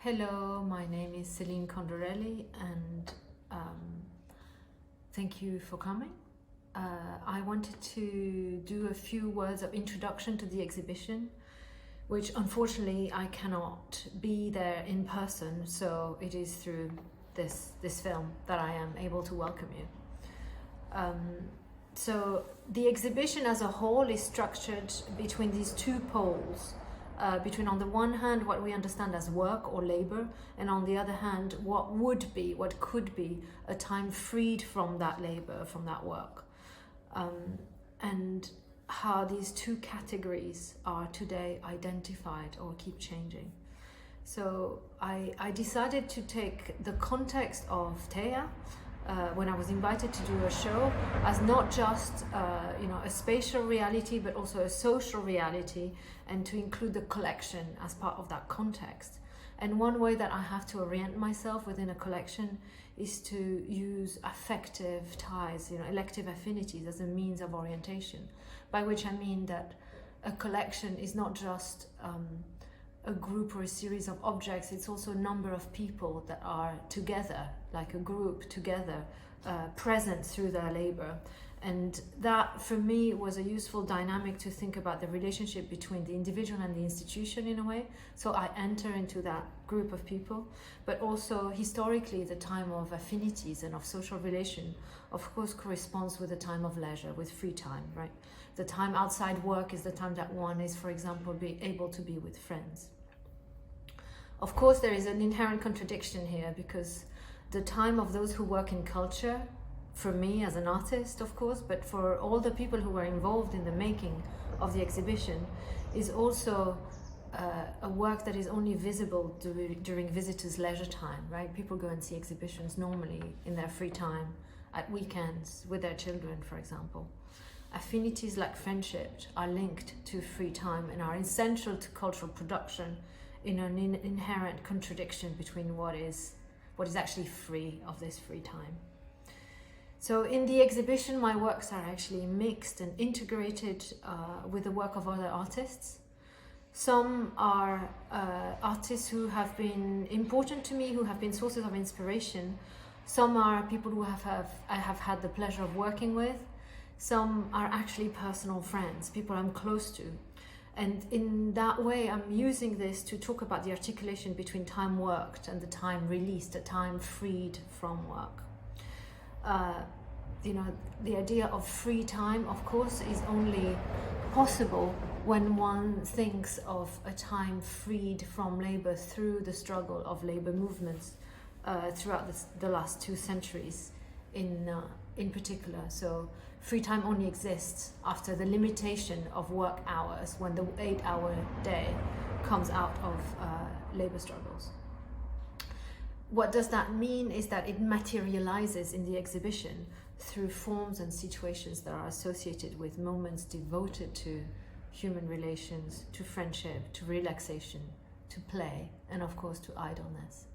Hello, my name is Céline Condorelli and thank you for coming. I wanted to do a few words of introduction to the exhibition, which unfortunately I cannot be there in person, so it is through this film that I am able to welcome you. So the exhibition as a whole is structured between these two poles. Between, on the one hand, what we understand as work or labor, and on the other hand, what could be a time freed from that labor, from that work. And how these two categories are today identified or keep changing. So I decided to take the context of TEA, when I was invited to do a show, as not just a spatial reality, but also a social reality, and to include the collection as part of that context. And one way that I have to orient myself within a collection is to use affective ties, elective affinities as a means of orientation, by which I mean that a collection is not just a group or a series of objects, it's also a number of people that are together, like a group together, present through their labor. And that, for me, was a useful dynamic to think about the relationship between the individual and the institution in a way. So I enter into that group of people, but also historically the time of affinities and of social relation, of course, corresponds with the time of leisure, with free time, right? The time outside work is the time that one is, for example, be able to be with friends. Of course, there is an inherent contradiction here, because the time of those who work in culture, for me as an artist, of course, but for all the people who were involved in the making of the exhibition, is also a work that is only visible during visitors' leisure time, right? People go and see exhibitions normally in their free time, at weekends, with their children, for example. Affinities like friendship are linked to free time and are essential to cultural production, in an inherent contradiction between what is actually free of this free time. So in the exhibition, my works are actually mixed and integrated with the work of other artists. Some are artists who have been important to me, who have been sources of inspiration. Some are people who I have had the pleasure of working with. Some are actually personal friends, people I'm close to. And in that way, I'm using this to talk about the articulation between time worked and the time released, the time freed from work. The idea of free time, of course, is only possible when one thinks of a time freed from labor through the struggle of labor movements throughout the last 2 centuries in particular. So free time only exists after the limitation of work hours, when the 8-hour day comes out of labor struggles. What does that mean is that it materializes in the exhibition through forms and situations that are associated with moments devoted to human relations, to friendship, to relaxation, to play, and of course to idleness.